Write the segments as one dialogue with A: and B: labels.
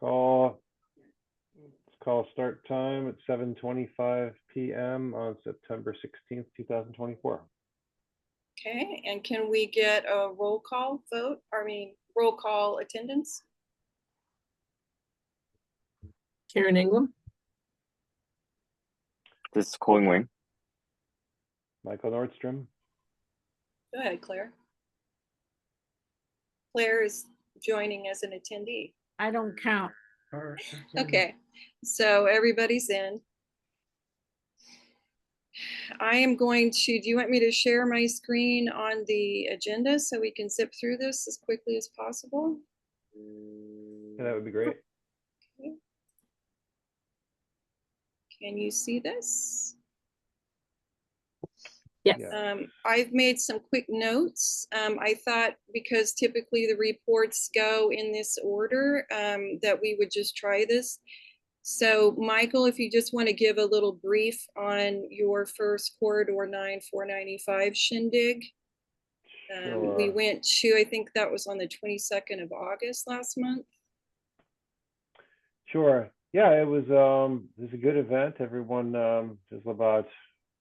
A: Call, let's call start time at 7:25 p.m. on September 16th, 2024.
B: Okay, and can we get a roll call vote? Roll call attendance?
C: Karen Ingram,
D: This is Colin Wing.
A: Michael Nordstrom.
B: Go ahead, Claire. Claire is joining as an attendee.
C: I don't count.
B: Okay, so everybody's in. I am going to, do you want me to share my screen on the agenda so we can zip through this as quickly as possible?
A: Yeah, that would be great.
B: Okay. Can you see this?
C: Yes.
A: Yeah.
B: I've made some quick notes. I thought because typically the reports go in this order, that we would just try this. So Michael, if you just want to give a little brief on your first Corridor 9 495 shindig. We
A: Sure.
B: went to, I think that was on the 22nd of August last month.
A: Sure. Yeah, it was a good event. Everyone just about,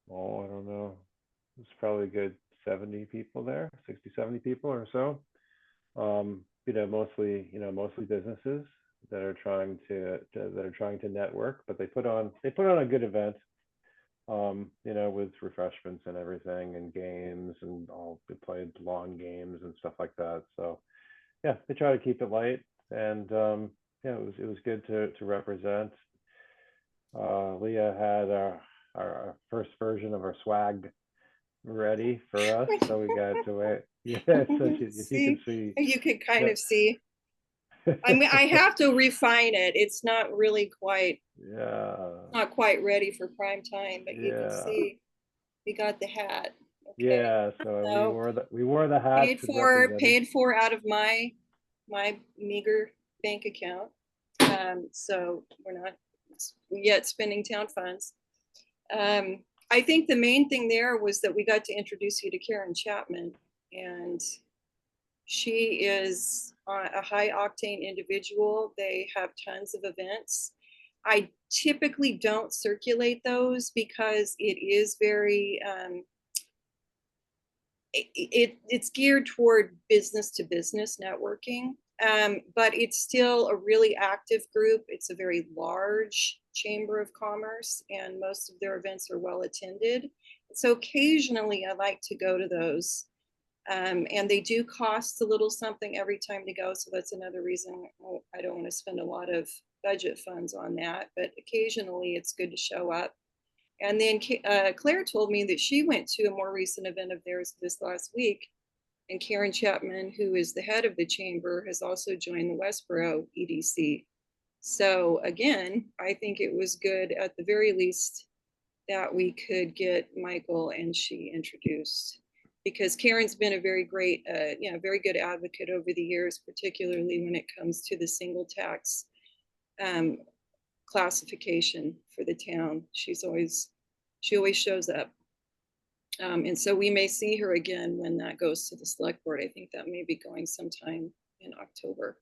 A: oh, I don't know. It was probably a good 70 people there, 60, 70 people or so. Mostly businesses that are trying to network, but they put on a good event. With refreshments and everything and games and they played lawn games and stuff like that. So yeah, they try to keep it light and it was good to represent. Leah had our first version of our swag ready for us, so we got to wait. Yeah, so you can see.
B: You could kind of see. I mean, I have to refine it. It's not really quite.
A: Yeah.
B: Not quite ready for prime time, but
A: Yeah.
B: you can see we got the hat. Okay.
A: Yeah. So we wore the hat.
B: Paid for out of my meager bank account. So we're not yet spending town funds. I think the main thing there was that we got to introduce you to Karen Chapman, and she is a high octane individual. They have tons of events. I typically don't circulate those because it is very, it's geared toward business to business networking, but it's still a really active group. It's a very large chamber of commerce and most of their events are well attended. So occasionally I like to go to those. And they do cost a little something every time to go. So that's another reason I don't want to spend a lot of budget funds on that, but occasionally it's good to show up. And then Claire told me that she went to a more recent event of theirs this last week. And Karen Chapman, who is the head of the chamber, has also joined the Westboro EDC. So again, I think it was good at the very least that we could get Michael and she introduced, because Karen's been a very great, very good advocate over the years, particularly when it comes to the single tax classification for the town. She always shows up. And so we may see her again when that goes to the select board. I think that may be going sometime in October.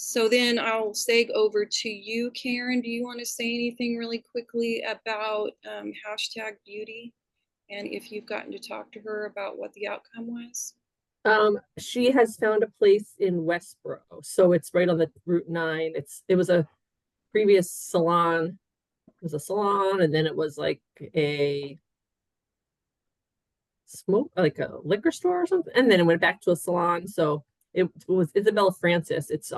B: So then I'll say over to you, Karen. Do you want to say anything really quickly about #beauty? And if you've gotten to talk to her about what the outcome was?
C: She has found a place in Westboro. So it's right on the Route 9. It was a previous salon. It was a salon, and then it was like a liquor store or something. And then it went back to a salon. So it was Isabella Francis. It's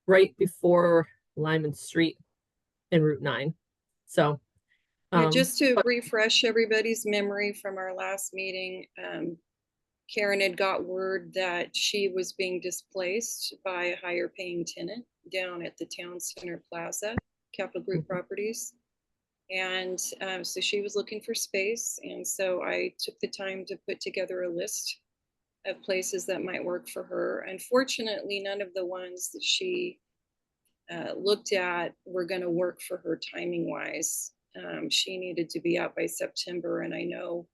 C: right before Lyman Street in Route 9. So
B: just to refresh everybody's memory from our last meeting, Karen had got word that she was being displaced by a higher paying tenant down at the Town Center Plaza, Capital Group Properties. And so she was looking for space. And so I took the time to put together a list of places that might work for her. Unfortunately, none of the ones that she looked at were going to work for her timing wise. She needed to be out by September, and I know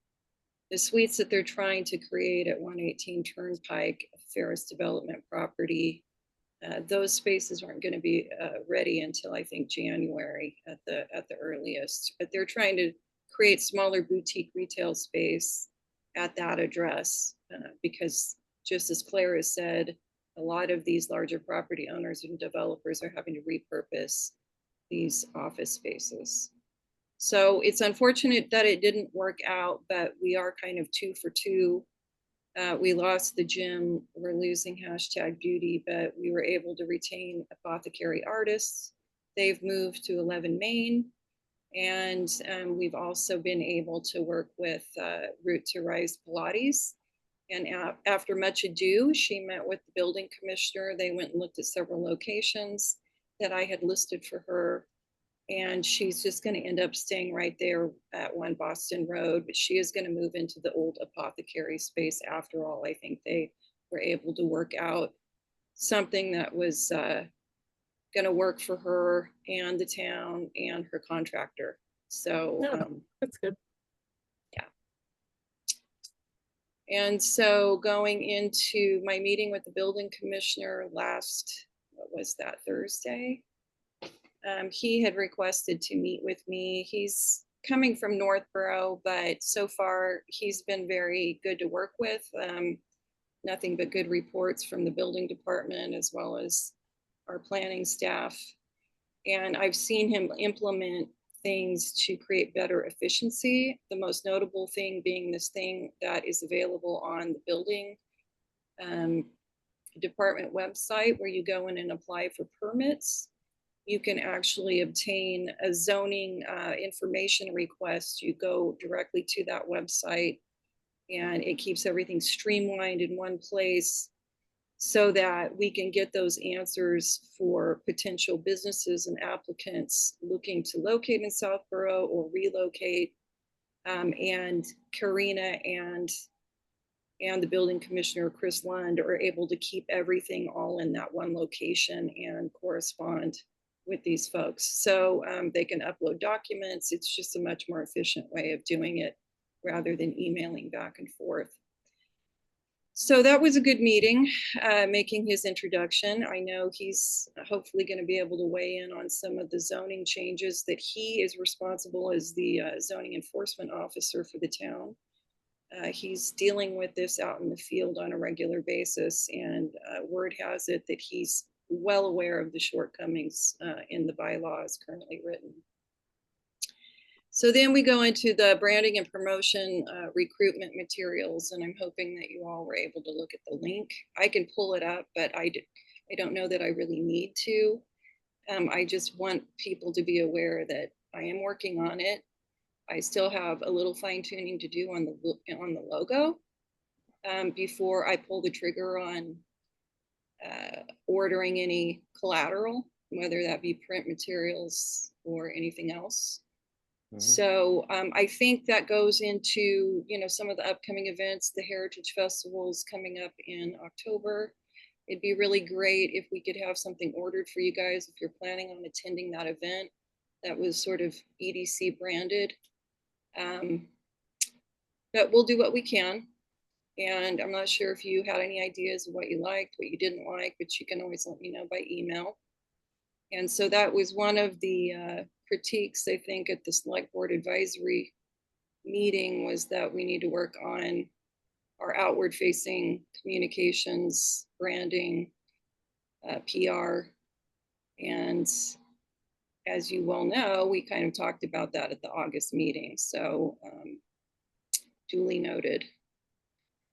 B: the suites that they're trying to create at 118 Turnpike, Ferris Development property, those spaces aren't going to be ready until I think January at the earliest. But they're trying to create smaller boutique retail space at that address because, just as Claire has said, a lot of these larger property owners and developers are having to repurpose these office spaces. So it's unfortunate that it didn't work out, but we are kind of 2 for 2. We lost the gym, we're losing #beauty, but we were able to retain Apothecary Artists. They've moved to 11 Main. And we've also been able to work with Root to Rise Pilates. And after much ado, she met with the building commissioner. They went and looked at several locations that I had listed for her. And she's just going to end up staying right there at 1 Boston Road, but she is going to move into the old Apothecary space after all. I think they were able to work out something that was going to work for her and the town and her contractor. So
C: No, that's good.
B: And so going into my meeting with the building commissioner last, what was that, Thursday? He had requested to meet with me. He's coming from Northborough, but so far he's been very good to work with. Nothing but good reports from the building department as well as our planning staff. And I've seen him implement things to create better efficiency. The most notable thing being this thing that is available on the building department website where you go in and apply for permits. You can actually obtain a zoning information request. You go directly to that website and it keeps everything streamlined in one place so that we can get those answers for potential businesses and applicants looking to locate in Southborough or relocate. And Karina and the building commissioner, Chris Lund, are able to keep everything all in that one location and correspond with these folks. So they can upload documents. It's just a much more efficient way of doing it rather than emailing back and forth. So that was a good meeting, making his introduction. I know he's hopefully going to be able to weigh in on some of the zoning changes that he is responsible as the zoning enforcement officer for the town. He's dealing with this out in the field on a regular basis, and word has it that he's well aware of the shortcomings in the bylaws currently written. So then we go into the branding and promotion recruitment materials, and I'm hoping that you all were able to look at the link. I can pull it up, but I don't know that I really need to. I just want people to be aware that I am working on it. I still have a little fine tuning to do on the logo before I pull the trigger on ordering any collateral, whether that be print materials or anything else. So I think that goes into, some of the upcoming events. The Heritage Festival is coming up in October. It'd be really great if we could have something ordered for you guys if you're planning on attending that event that was sort of EDC branded. But we'll do what we can. And I'm not sure if you had any ideas of what you liked, what you didn't like, but you can always let me know by email. And so that was one of the critiques, I think, at the select board advisory meeting, was that we need to work on our outward facing communications, branding, PR. And as you well know, we kind of talked about that at the August meeting. So duly noted.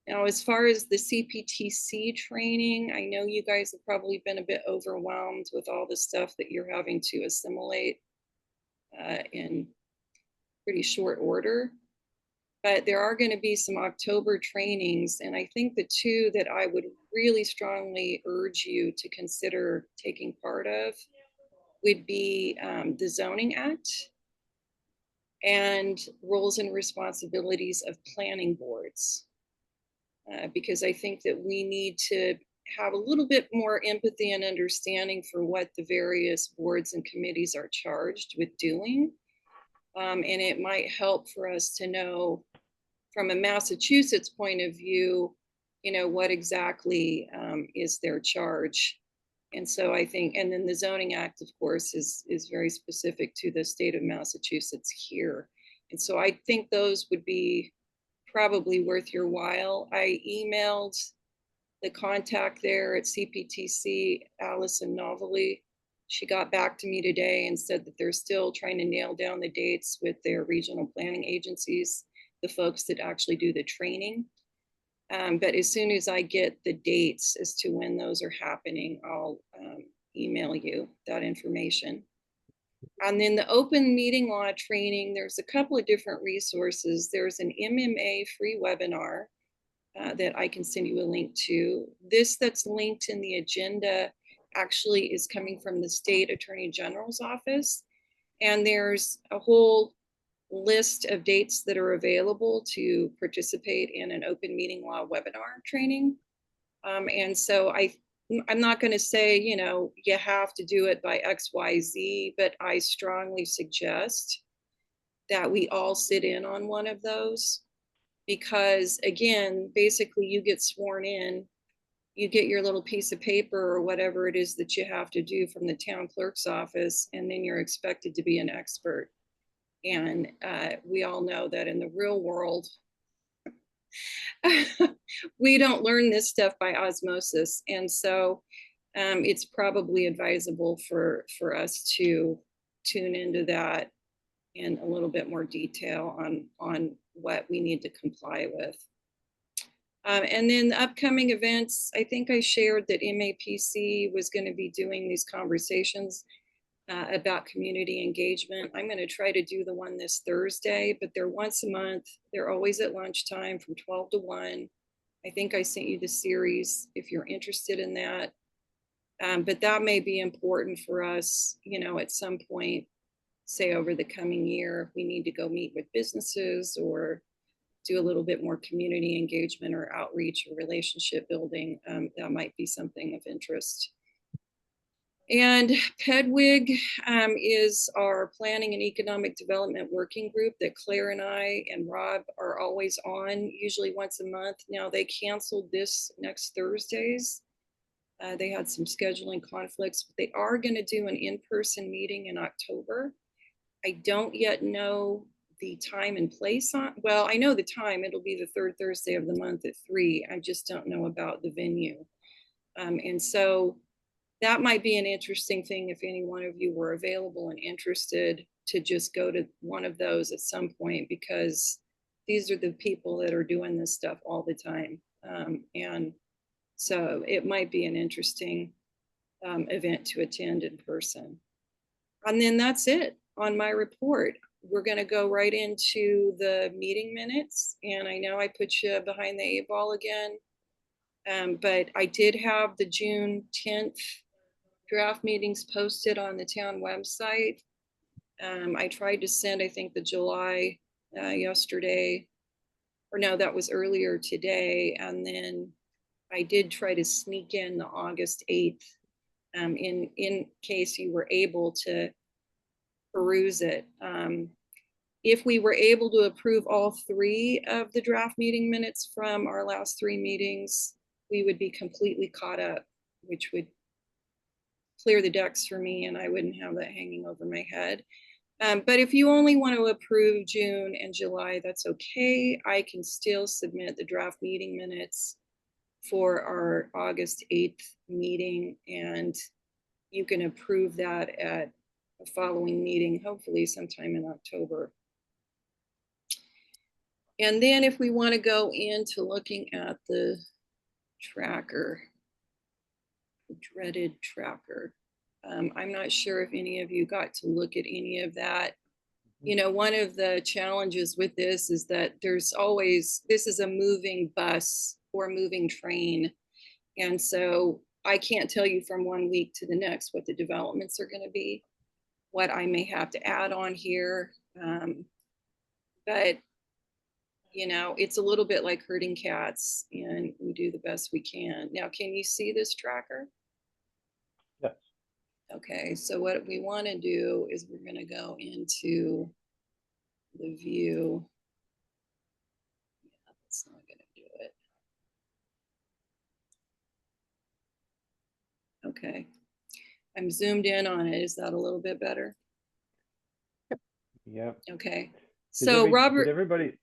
B: Now, as far as the CPTC training, I know you guys have probably been a bit overwhelmed with all the stuff that you're having to assimilate in pretty short order. But there are going to be some October trainings, and I think the two that I would really strongly urge you to consider taking part of would be the Zoning Act and roles and responsibilities of planning boards. Because I think that we need to have a little bit more empathy and understanding for what the various boards and committees are charged with doing. And it might help for us to know from a Massachusetts point of view, you know, what exactly is their charge? And so I think, and then the Zoning Act, of course, is very specific to the state of Massachusetts here. And so I think those would be probably worth your while. I emailed the contact there at CPTC, Allison Novelly. She got back to me today and said that they're still trying to nail down the dates with their regional planning agencies, the folks that actually do the training. But as soon as I get the dates as to when those are happening, I'll email you that information. And then the open meeting law training, there's a couple of different resources. There's an MMA free webinar that I can send you a link to. This that's linked in the agenda actually is coming from the state attorney general's office. And there's a whole list of dates that are available to participate in an open meeting law webinar training. And so I'm not going to say, you know, you have to do it by XYZ, but I strongly suggest that we all sit in on one of those. Because again, basically you get sworn in, you get your little piece of paper or whatever it is that you have to do from the town clerk's office, and then you're expected to be an expert. And we all know that in the real world, we don't learn this stuff by osmosis. And so it's probably advisable for us to tune into that in a little bit more detail on what we need to comply with. And then the upcoming events, I think I shared that MAPC was going to be doing these conversations about community engagement. I'm going to try to do the one this Thursday, but they're once a month. They're always at lunchtime from 12 to 1. I think I sent you the series if you're interested in that. But that may be important for us, you know, at some point, say over the coming year, if we need to go meet with businesses or do a little bit more community engagement or outreach or relationship building, that might be something of interest. And PEDWIG is our planning and economic development working group that Claire and I and Rob are always on, usually once a month. Now they canceled this next Thursdays. They had some scheduling conflicts, but they are going to do an in-person meeting in October. I don't yet know the time and place on, well, I know the time, it'll be the third Thursday of the month at 3. I just don't know about the venue. And so that might be an interesting thing if any one of you were available and interested to just go to one of those at some point, because these are the people that are doing this stuff all the time. And so it might be an interesting event to attend in person. And then that's it on my report. We're going to go right into the meeting minutes. And I know I put you behind the 8 ball again, but I did have the June 10th draft meetings posted on the town website. I tried to send, I think, the July yesterday, or no, that was earlier today. And then I did try to sneak in the August 8th in case you were able to peruse it. If we were able to approve all 3 of the draft meeting minutes from our last 3 meetings, we would be completely caught up, which would clear the decks for me and I wouldn't have that hanging over my head. But if you only want to approve June and July, that's okay. I can still submit the draft meeting minutes for our August 8th meeting, and you can approve that at a following meeting, hopefully sometime in October. And then if we want to go into looking at the tracker, the dreaded tracker, I'm not sure if any of you got to look at any of that. You know, one of the challenges with this is that there's always, this is a moving bus or moving train. And so I can't tell you from one week to the next what the developments are going to be, what I may have to add on here. But, you know, it's a little bit like herding cats, and we do the best we can. Now, can you see this tracker?
A: Yes.
B: Okay, so what we want to do is we're going to go into the view Okay. I'm zoomed in on it. Is that a little bit better?
A: Yep.
B: Okay.
A: Did
B: So
A: every-
B: Robert,
A: Did everybody,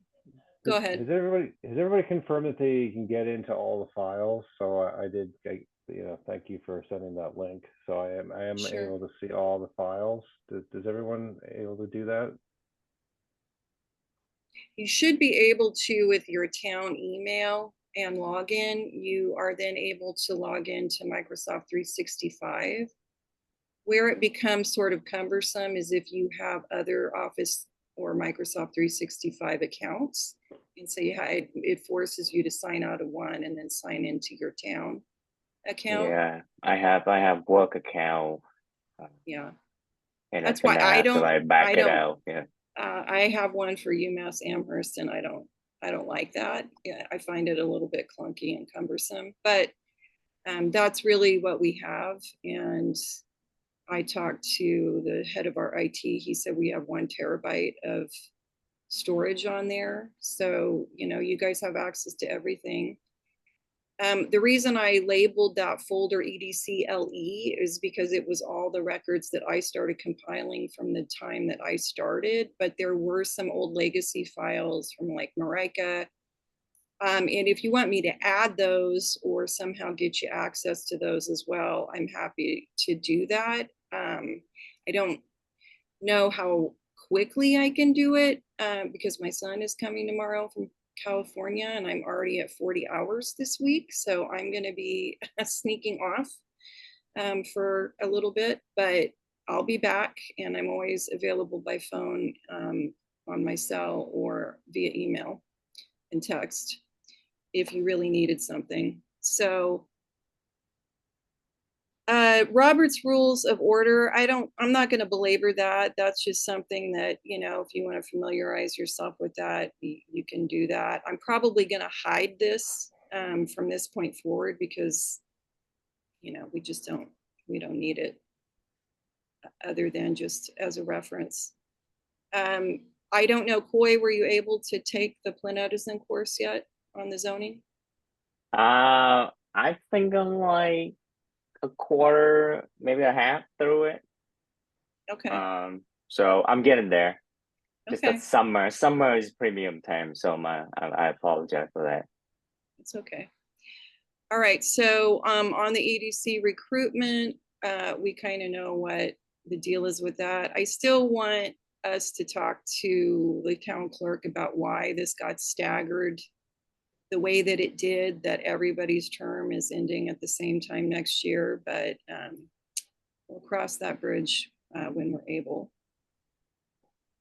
B: go ahead.
A: has everybody confirmed that they can get into all the files? So thank you for sending that link. So I am
B: Sure.
A: able to see all the files. Does everyone able to do that?
B: You should be able to with your town email and login. You are then able to log into Microsoft 365. Where it becomes sort of cumbersome is if you have other Office or Microsoft 365 accounts. And so it forces you to sign out of one and then sign into your town account.
D: Yeah, I have work account,
B: Yeah.
D: and
B: That's
D: then
B: why
D: I have to like back it
B: don't,
D: out. Yeah.
B: I have one for UMass Amherst and I don't like that. Yeah, I find it a little bit clunky and cumbersome, but that's really what we have. And I talked to the head of our IT. He said we have 1 terabyte of storage on there. So, you guys have access to everything. The reason I labeled that folder EDCLE is because it was all the records that I started compiling from the time that I started, but there were some old legacy files from like Marika. And if you want me to add those or somehow get you access to those as well, I'm happy to do that. I don't know how quickly I can do it because my son is coming tomorrow from California and I'm already at 40 hours this week. So I'm going to be sneaking off for a little bit, but I'll be back and I'm always available by phone on my cell or via email and text if you really needed something. So Robert's Rules of Order, I'm not going to belabor that. That's just something that, if you want to familiarize yourself with that, you can do that. I'm probably going to hide this from this point forward because, we don't need it other than just as a reference. I don't know, Coy, were you able to take the Planotism course yet on the zoning?
D: I think I'm like a quarter, maybe a half through it.
B: Okay.
D: So I'm getting there. Just
B: Okay.
D: that summer is premium time, so I apologize for that.
B: It's okay. All right, so on the EDC recruitment, we kind of know what the deal is with that. I still want us to talk to the town clerk about why this got staggered the way that it did, that everybody's term is ending at the same time next year, but we'll cross that bridge when we're able.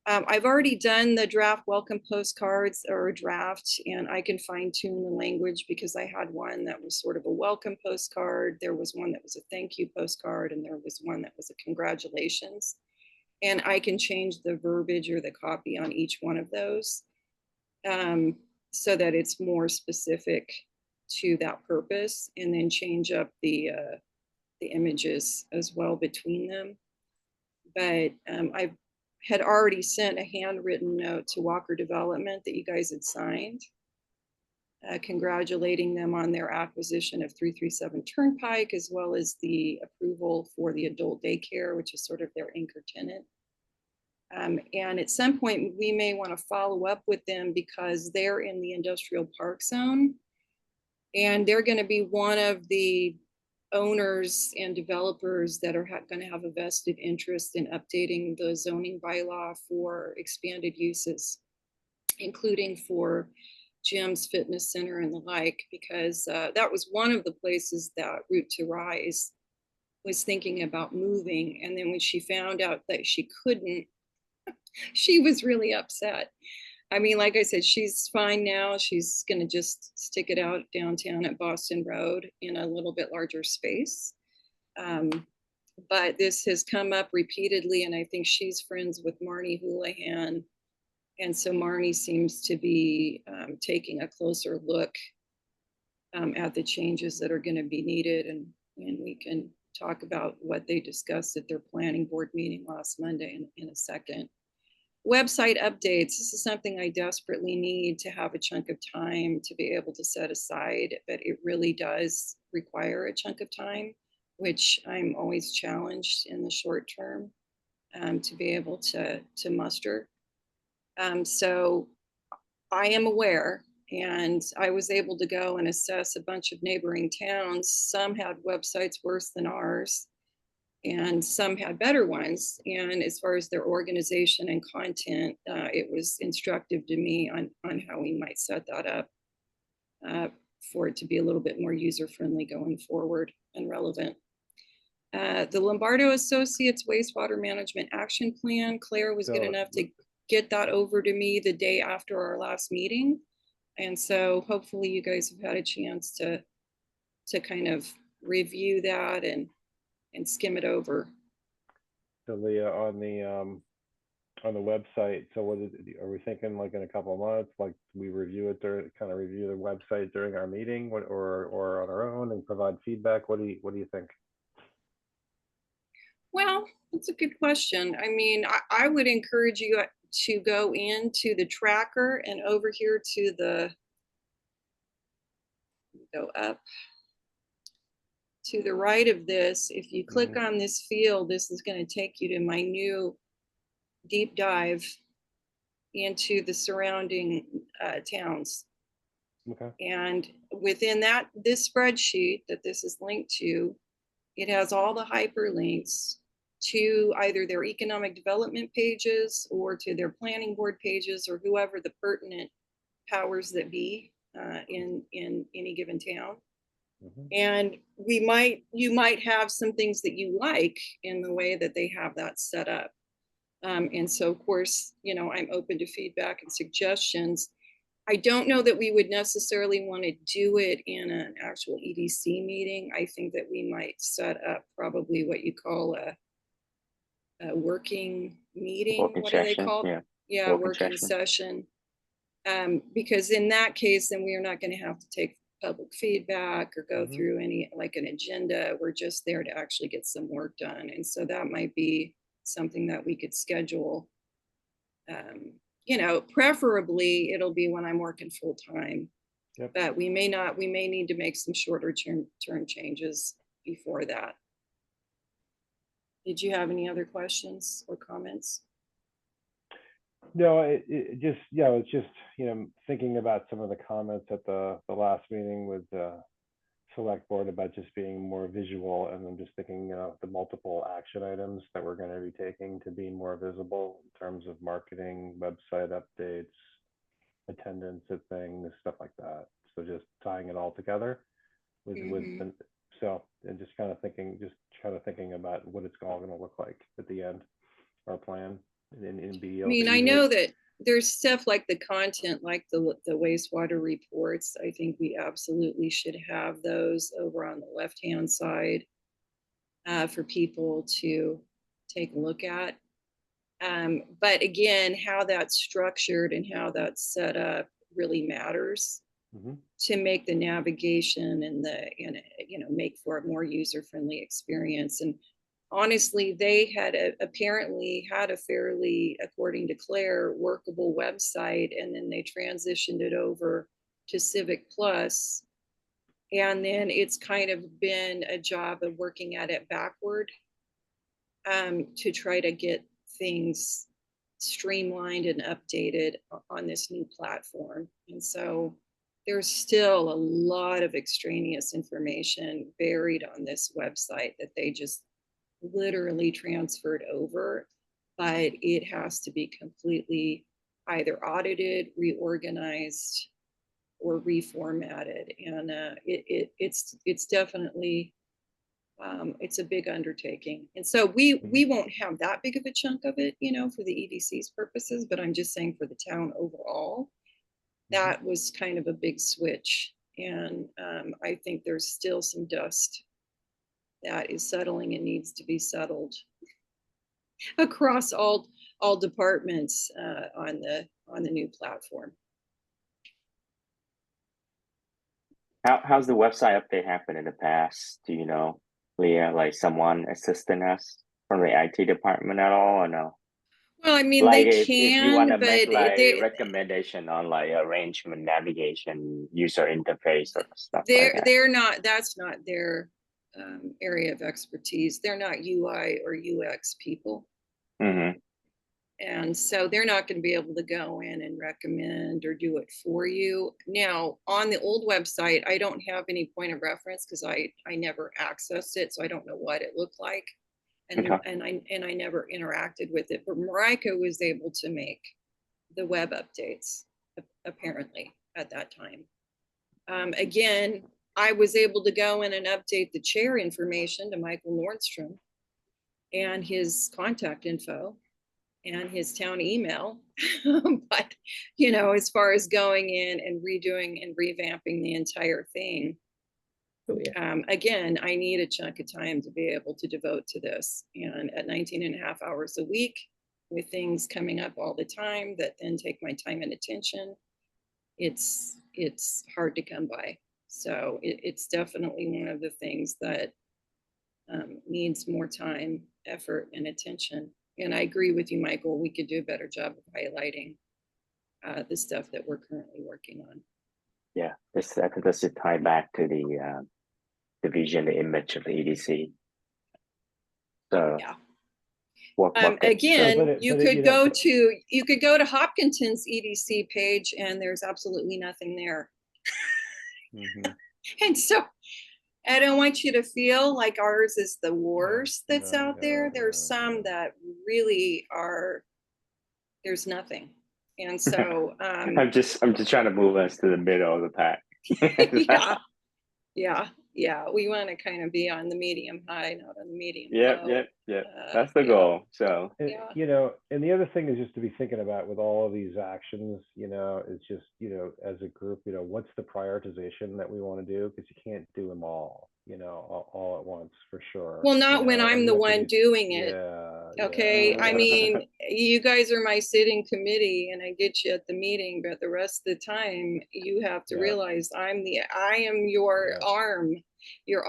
B: I've already done the draft welcome postcards or a draft, and I can fine tune the language because I had one that was sort of a welcome postcard. There was one that was a thank you postcard, and there was one that was a congratulations. And I can change the verbiage or the copy on each one of those so that it's more specific to that purpose, and then change up the images as well between them. But I've had already sent a handwritten note to Walker Development that you guys had signed, congratulating them on their acquisition of 337 Turnpike, as well as the approval for the adult daycare, which is sort of their anchor tenant. And at some point, we may want to follow up with them because they're in the industrial park zone. And they're going to be one of the owners and developers that are going to have a vested interest in updating the zoning bylaw for expanded uses, including for gyms, fitness center, and the like, because that was one of the places that Route to Rise was thinking about moving. And then when she found out that she couldn't, she was really upset. I mean, like I said, she's fine now. She's going to just stick it out downtown at Boston Road in a little bit larger space. But this has come up repeatedly, and I think she's friends with Marnie Houlihan. And so Marnie seems to be taking a closer look at the changes that are going to be needed. And we can talk about what they discussed at their planning board meeting last Monday in a second. Website updates. This is something I desperately need to have a chunk of time to be able to set aside, but it really does require a chunk of time. which I'm always challenged in the short term to be able to muster. So I am aware, and I was able to go and assess a bunch of neighboring towns. Some had websites worse than ours, and some had better ones. And as far as their organization and content, it was instructive to me on how we might set that up for it to be a little bit more user-friendly going forward and relevant. The Lombardo Associates Wastewater Management Action Plan, Claire was good
A: So-
B: enough to get that over to me the day after our last meeting. And so hopefully you guys have had a chance to kind of review that and skim it over.
A: So Leah, on the website, so what are we thinking, like in a couple of months, like we review it, kind of review the website during our meeting, or on our own and provide feedback? What do you think?
B: Well, that's a good question. I mean, I would encourage you to go into the tracker and over here to go up to the right of this. If you click on this field, this is going to take you to my new deep dive into the surrounding towns.
A: Okay.
B: And within this spreadsheet that this is linked to, it has all the hyperlinks to either their economic development pages or to their planning board pages, or whoever the pertinent powers that be in any given town. And you might have some things that you like in the way that they have that set up. And so, of course, I'm open to feedback and suggestions. I don't know that we would necessarily want to do it in an actual EDC meeting. I think that we might set up probably what you call a working meeting.
D: Working
B: What do they
D: session,
B: call?
D: yeah.
B: Yeah,
D: Working
B: working
D: session.
B: session. Because in that case, then we are not going to have to take public feedback or go through any like an agenda. We're just there to actually get some work done. And so that might be something that we could schedule. Preferably it'll be when I'm working full time.
A: Yep.
B: But we may need to make some shorter term changes before that. Did you have any other questions or comments?
A: No, it's just, thinking about some of the comments at the last meeting with the select board about just being more visual, and then just thinking, the multiple action items that we're going to be taking to be more visible in terms of marketing, website updates, attendance at things, stuff like that. So just tying it all together with and just kind of thinking about what it's all going to look like at the end, our plan. And be able
B: I mean,
A: to
B: I
A: easily-
B: know that there's stuff like the content, like the wastewater reports. I think we absolutely should have those over on the left-hand side for people to take a look at. But again, how that's structured and how that's set up really matters to make the navigation and make for a more user-friendly experience. And honestly, they had apparently had a fairly, according to Claire, workable website, and then they transitioned it over to Civic Plus. And then it's kind of been a job of working at it backward to try to get things streamlined and updated on this new platform. And so there's still a lot of extraneous information buried on this website that they just literally transferred over, but it has to be completely either audited, reorganized, or reformatted. And it's definitely it's a big undertaking. And so we won't have that big of a chunk of it, for the EDC's purposes, but I'm just saying for the town overall, that was kind of a big switch. And I think there's still some dust that is settling and needs to be settled across all departments on the new platform.
D: How's the website update happened in the past? Do you know, Leah, like someone assisting us from the IT department at all, or no?
B: Well, I mean,
D: Like
B: they
D: if you want to
B: can,
D: make
B: but
D: like
B: they
D: recommendation on like arrangement, navigation, user interface or stuff like that.
B: they're not. That's not their area of expertise. They're not UI or UX people.
D: Mm-hmm.
B: And so they're not going to be able to go in and recommend or do it for you. Now, on the old website, I don't have any point of reference because I never accessed it, so I don't know what it looked like. And
D: Okay.
B: and I never interacted with it. But Marika was able to make the web updates, apparently, at that time. Again, I was able to go in and update the chair information to Michael Nordstrom and his contact info and his town email. But, you know, as far as going in and redoing and revamping the entire thing,
C: Oh, yeah.
B: again, I need a chunk of time to be able to devote to this. And at 19.5 hours a week, with things coming up all the time that then take my time and attention, it's hard to come by. So it's definitely one of the things that needs more time, effort, and attention. And I agree with you, Michael, we could do a better job of highlighting the stuff that we're currently working on.
D: Yeah, I think this should tie back to the vision, the image of the EDC. So
B: Yeah. Again, you could go to Hopkinton's EDC page and there's absolutely nothing there.
A: Mhm.
B: And so I don't want you to feel like ours is the worst that's
A: no,
B: out there.
A: no,
B: There's
A: no,
B: some
A: no.
B: that really are, there's nothing. And so,
D: I'm just trying to move us to the middle of the pack.
B: yeah, we want to kind of be on the medium high, not on the medium low.
D: Yep. That's the goal. So
A: And,
B: Yeah.
A: you know, and the other thing is just to be thinking about with all of these actions, you know, is just, you know, as a group, you know, what's the prioritization that we want to do? Because you can't do them all, you know, all at once for sure.
B: Well, not
A: you
B: when
A: know, and
B: I'm
A: you
B: the
A: have to
B: one
A: do-
B: doing it.
A: Yeah.
B: Okay, I
A: yeah.
B: mean, you guys are my sitting committee and I get you at the meeting, but the rest of the time you have to
A: Yeah.
B: realize I am your
A: Yeah.
B: arm, your